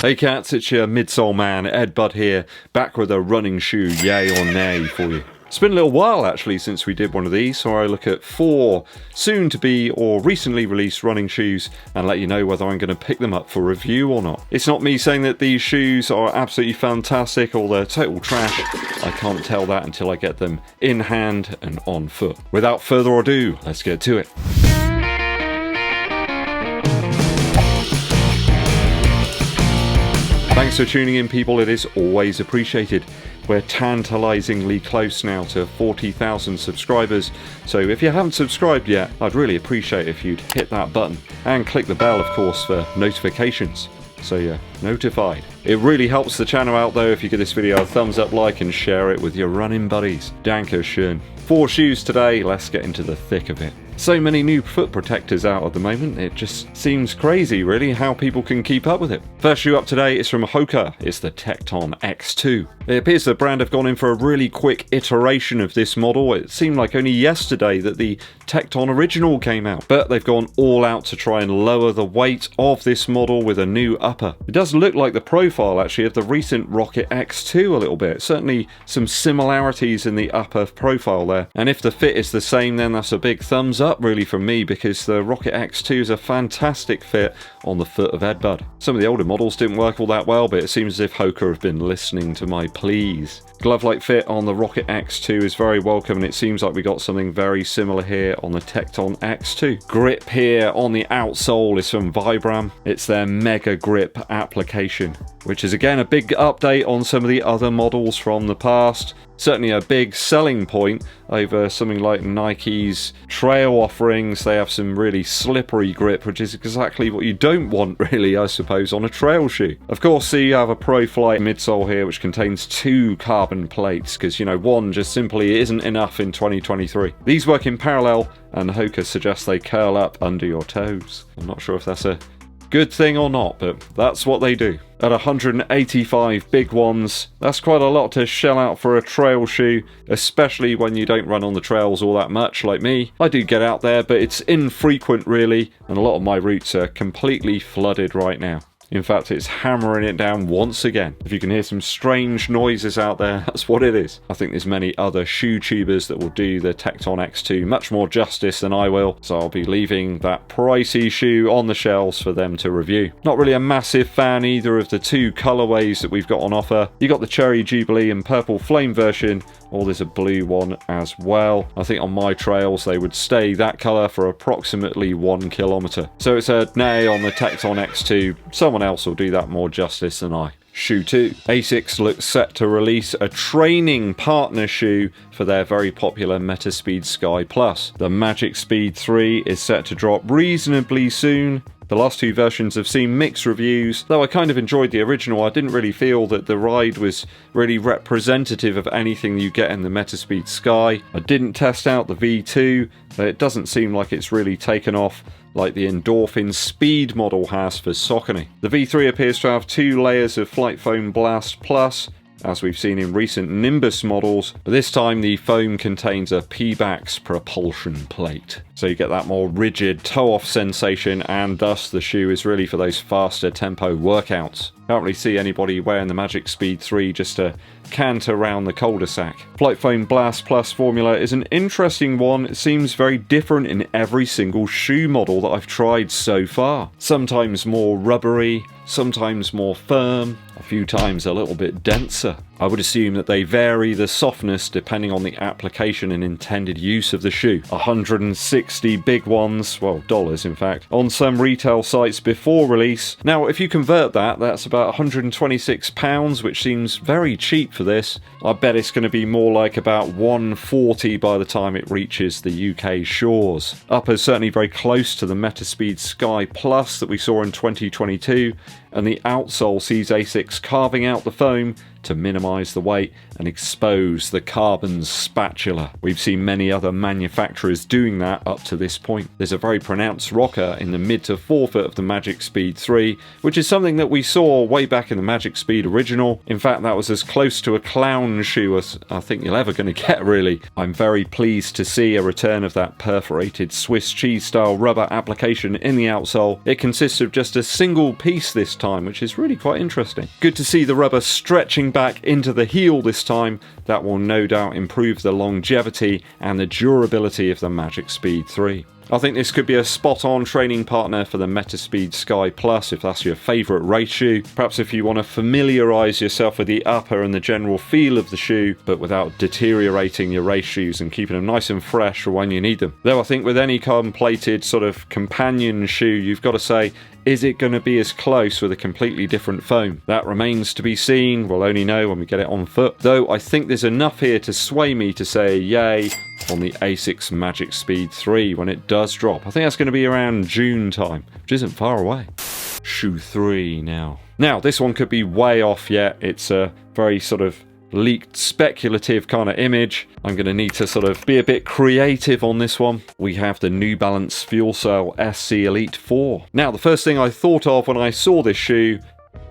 Hey cats, it's your midsole man, EDDBUD here, back with a running shoe yay or nay for you. It's been a little while actually since we did one of these, so I look at 4 soon to be or recently released running shoes and let you know whether I'm going to pick them up for review or not. It's not me saying that these shoes are absolutely fantastic or they're total trash. I can't tell that until I get them in hand and on foot. Without further ado, let's get to it. Thanks for tuning in, people. It is always appreciated. We're tantalizingly close now to 40,000 subscribers, so if you haven't subscribed yet, I'd really appreciate if you'd hit that button and click the bell, of course, for notifications, so you're notified. It really helps the channel out though if you give this video a thumbs up, like, and share it with your running buddies. Danke schön. 4 shoes today, let's get into the thick of it. So many new foot protectors out at the moment, it just seems crazy really how people can keep up with it. First shoe up today is from Hoka, it's the Tecton X2. It appears the brand have gone in for a really quick iteration of this model. It seemed like only yesterday that the Tecton original came out, but they've gone all out to try and lower the weight of this model with a new upper. It does look like the profile actually of the recent Rocket X2 a little bit, certainly some similarities in the upper profile there, and if the fit is the same then that's a big thumbs up really from me, because the Rocket X2 is a fantastic fit on the foot of EDDBUD. Some of the older models didn't work all that well, but it seems as if Hoka have been listening to my pleas. Glove-like fit on the Rocket X2 is very welcome, and it seems like we got something very similar here on the Tecton X2. Grip here on the outsole is from Vibram. It's their Mega Grip application, which is again a big update on some of the other models from the past. Certainly a big selling point over something like Nike's trail offerings. They have some really slippery grip, which is exactly what you don't want really, I suppose, on a trail shoe. Of course, you have a Pro Flight midsole here which contains 2 carbon plates, because you know, one just simply isn't enough in 2023. These work in parallel, and Hoka suggests they curl up under your toes. I'm not sure if that's a good thing or not, but that's what they do. At 185 big ones, that's quite a lot to shell out for a trail shoe, especially when you don't run on the trails all that much like me. I do get out there, but it's infrequent really, and a lot of my routes are completely flooded right now. In fact, it's hammering it down once again. If you can hear some strange noises out there, that's what it is. I think there's many other shoe tubers that will do the Tecton X2 much more justice than I will, so I'll be leaving that pricey shoe on the shelves for them to review. Not really a massive fan either of the 2 colorways that we've got on offer. You got the Cherry Jubilee and Purple Flame version, or there's a blue one as well. I think on my trails they would stay that color for approximately 1 kilometer. So it's a nay on the Tecton X2. Someone else will do that more justice than I. Shoe 2. ASICS looks set to release a training partner shoe for their very popular Metaspeed Sky Plus. The Magic Speed 3 is set to drop reasonably soon. The last 2 versions have seen mixed reviews. Though I kind of enjoyed the original, I didn't really feel that the ride was really representative of anything you get in the Metaspeed Sky. I didn't test out the V2, but it doesn't seem like it's really taken off like the Endorphin Speed model has for Saucony. The V3 appears to have 2 layers of Flight Foam Blast Plus, as we've seen in recent Nimbus models, but this time the foam contains a P-Bax propulsion plate. So you get that more rigid toe-off sensation, and thus the shoe is really for those faster tempo workouts. Can't really see anybody wearing the Magic Speed 3 just to cant around the cul-de-sac. Flight Foam Blast Plus formula is an interesting one. It seems very different in every single shoe model that I've tried so far. Sometimes more rubbery, sometimes more firm, a few times a little bit denser. I would assume that they vary the softness depending on the application and intended use of the shoe. 160 big ones, well dollars in fact, on some retail sites before release. Now if you convert that, that's about £126, which seems very cheap for this. I bet it's going to be more like about £140 by the time it reaches the UK shores. Upper's certainly very close to the Metaspeed Sky Plus that we saw in 2022, and the outsole sees ASICS carving out the foam to minimise the weight and expose the carbon spatula. We've seen many other manufacturers doing that up to this point. There's a very pronounced rocker in the mid to forefoot of the Magic Speed 3, which is something that we saw way back in the Magic Speed original. In fact, that was as close to a clown shoe as I think you're ever going to get, really. I'm very pleased to see a return of that perforated Swiss cheese style rubber application in the outsole. It consists of just a single piece this time, time, which is really quite interesting. Good to see the rubber stretching back into the heel this time. That will no doubt improve the longevity and the durability of the Magic Speed 3. I think this could be a spot-on training partner for the Metaspeed Sky Plus if that's your favourite race shoe. Perhaps if you want to familiarise yourself with the upper and the general feel of the shoe, but without deteriorating your race shoes and keeping them nice and fresh for when you need them. Though I think with any carbon-plated sort of companion shoe, you've got to say, is it going to be as close with a completely different foam? That remains to be seen. We'll only know when we get it on foot. Though I think there's enough here to sway me to say yay on the ASICS Magic Speed 3 when it does drop. I think that's going to be around June time, which isn't far away. Shoe 3 now. Now, this one could be way off yet. It's a very sort of leaked speculative kind of image. I'm going to need to sort of be a bit creative on this one. We have the New Balance FUELCELL SC Elite 4. Now, the first thing I thought of when I saw this shoe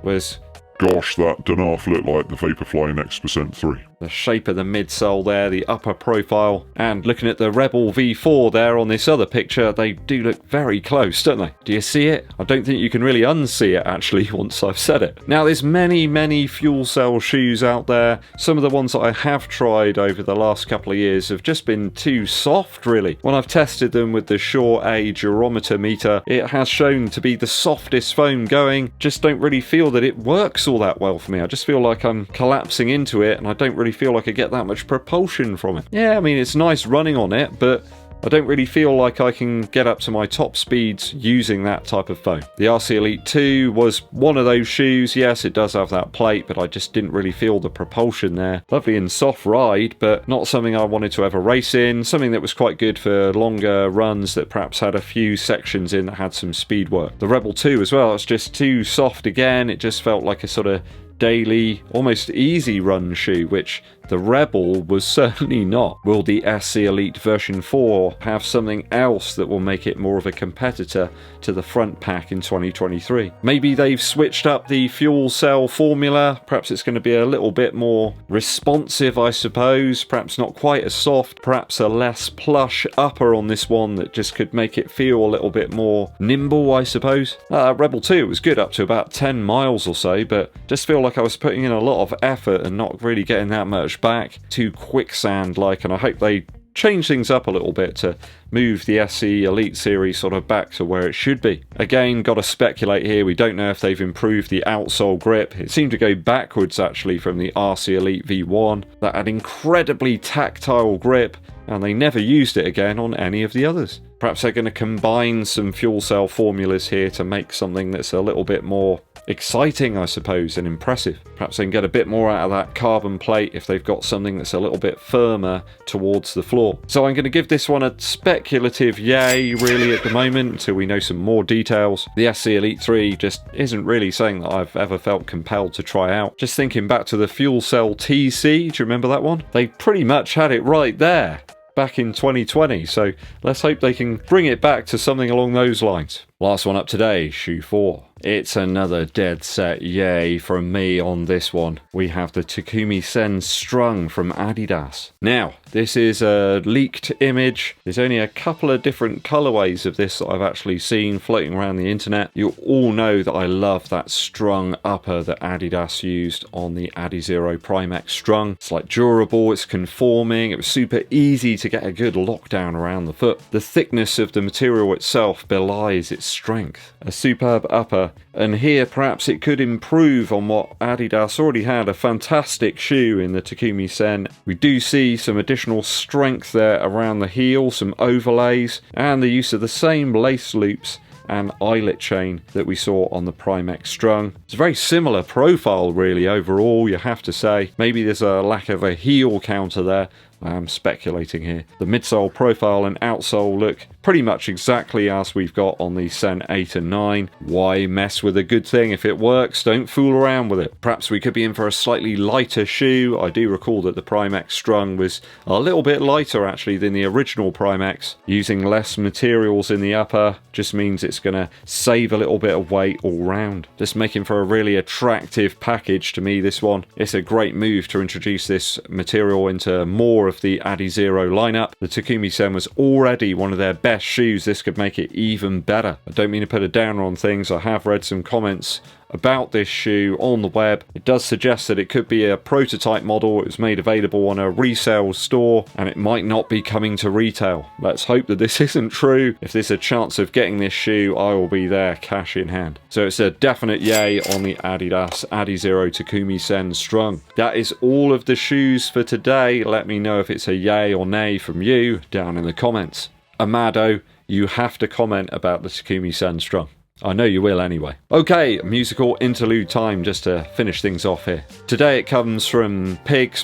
was, gosh, that don't half look like the Vaporfly X% 3. the shape of the midsole there, the upper profile, and looking at the Rebel V4 there on this other picture, they do look very close, don't they? Do you see it? I don't think you can really unsee it actually once I've said it. Now there's many FUELCELL shoes out there. Some of the ones that I have tried over the last couple of years have just been too soft really. When I've tested them with the Shore A durometer meter, it has shown to be the softest foam going. Just don't really feel that it works all that well for me. I just feel like I'm collapsing into it and I don't really feel like I get that much propulsion from it. Yeah, I mean, it's nice running on it, but I don't really feel like I can get up to my top speeds using that type of foam. The RC Elite 2 was one of those shoes. Yes, it does have that plate, but I just didn't really feel the propulsion there. Lovely and soft ride, but not something I wanted to ever race in. Something that was quite good for longer runs that perhaps had a few sections in that had some speed work. The Rebel 2 as well, it's just too soft again. It just felt like a sort of daily, almost easy run shoe, which the Rebel was certainly not. Will the SC Elite version 4 have something else that will make it more of a competitor to the front pack in 2023? Maybe they've switched up the FUELCELL formula. Perhaps it's going to be a little bit more responsive, I suppose. Perhaps not quite as soft. Perhaps a less plush upper on this one that just could make it feel a little bit more nimble, I suppose. Rebel 2 was good up to about 10 miles or so, but just feel like I was putting in a lot of effort and not really getting that much back. Too quicksand like, and I hope they change things up a little bit to move the SC Elite series sort of back to where it should be. Again, got to speculate here. We don't know if they've improved the outsole grip. It seemed to go backwards actually from the RC Elite V1 that had incredibly tactile grip, and they never used it again on any of the others. Perhaps they're going to combine some FUELCELL formulas here to make something that's a little bit more exciting, I suppose, and impressive. Perhaps they can get a bit more out of that carbon plate if they've got something that's a little bit firmer towards the floor. So I'm going to give this one a speculative yay really at the moment until we know some more details. The SC Elite 3 just isn't really something that I've ever felt compelled to try out. Just thinking back to the FUELCELL TC, do you remember that one? They pretty much had it right there back in 2020, so let's hope they can bring it back to something along those lines. Last one up today, shoe 4. It's another dead set yay from me on this one. We have the TAKUMI SEN Strung from Adidas. Now, this is a leaked image. There's only a couple of different colorways of this that I've actually seen floating around the internet. You all know that I love that strung upper that Adidas used on the ADIZERO Prime X Strung. It's like durable, it's conforming, it was super easy to get a good lockdown around the foot. The thickness of the material itself belies its strength. A superb upper, and here perhaps it could improve on what Adidas already had, a fantastic shoe in the TAKUMI SEN. We do see some additional strength there around the heel, some overlays, and the use of the same lace loops and eyelet chain that we saw on the Prime X Strung. It's a very similar profile really overall, you have to say. Maybe there's a lack of a heel counter there. I'm speculating here. The midsole profile and outsole look pretty much exactly as we've got on the SEN 8 and 9. Why mess with a good thing if it works? Don't fool around with it. Perhaps we could be in for a slightly lighter shoe. I do recall that the Prime X Strung was a little bit lighter actually than the original Prime X. Using less materials in the upper just means it's going to save a little bit of weight all round. Just making for a really attractive package to me, this one. It's a great move to introduce this material into more of the ADIZERO lineup. The TAKUMI SEN was already one of their best shoes. This could make it even better. I don't mean to put a downer on things. I have read some comments about this shoe on the web. It does suggest that it could be a prototype model. It was made available on a resale store and it might not be coming to retail. Let's hope that this isn't true. If there's a chance of getting this shoe, I will be there cash in hand. So it's a definite yay on the Adidas ADIZERO TAKUMI SEN Strung. That is all of the shoes for today. Let me know if it's a yay or nay from you down in the comments. Amado, you have to comment about the TAKUMI SEN Strung. I know you will anyway. Okay, musical interlude time just to finish things off here. Today it comes from Pigs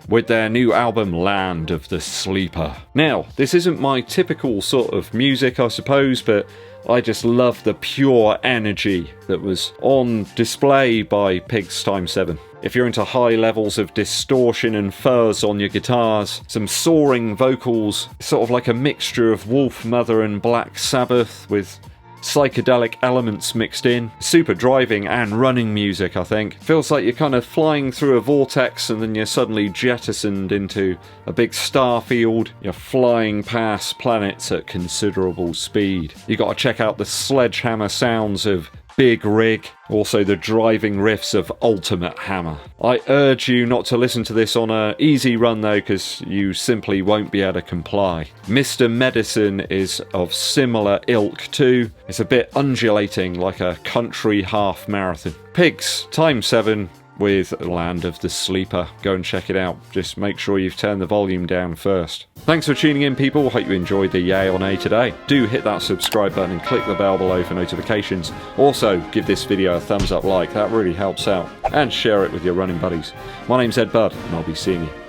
with their new album Land of the Sleeper. Now, this isn't my typical sort of music, I suppose, but I just love the pure energy that was on display by Pigs x7. If you're into high levels of distortion and fuzz on your guitars, some soaring vocals, sort of like a mixture of Wolf Mother and Black Sabbath with psychedelic elements mixed in. Super driving and running music, I think. Feels like you're kind of flying through a vortex and then you're suddenly jettisoned into a big star field. You're flying past planets at considerable speed. You gotta check out the sledgehammer sounds of Big Rig, also the driving riffs of Ultimate Hammer. I urge you not to listen to this on an easy run though, because you simply won't be able to comply. Mr. Medicine is of similar ilk too. It's a bit undulating like a country half marathon. Pigs x7 with Land of the Sleeper. Go and check it out. Just make sure you've turned the volume down first. Thanks for tuning in, people. Hope you enjoyed the yay or nay today. Do hit that subscribe button and click the bell below for notifications. Also, give this video a thumbs up like. That really helps out. And share it with your running buddies. My name's EDDBUD, and I'll be seeing you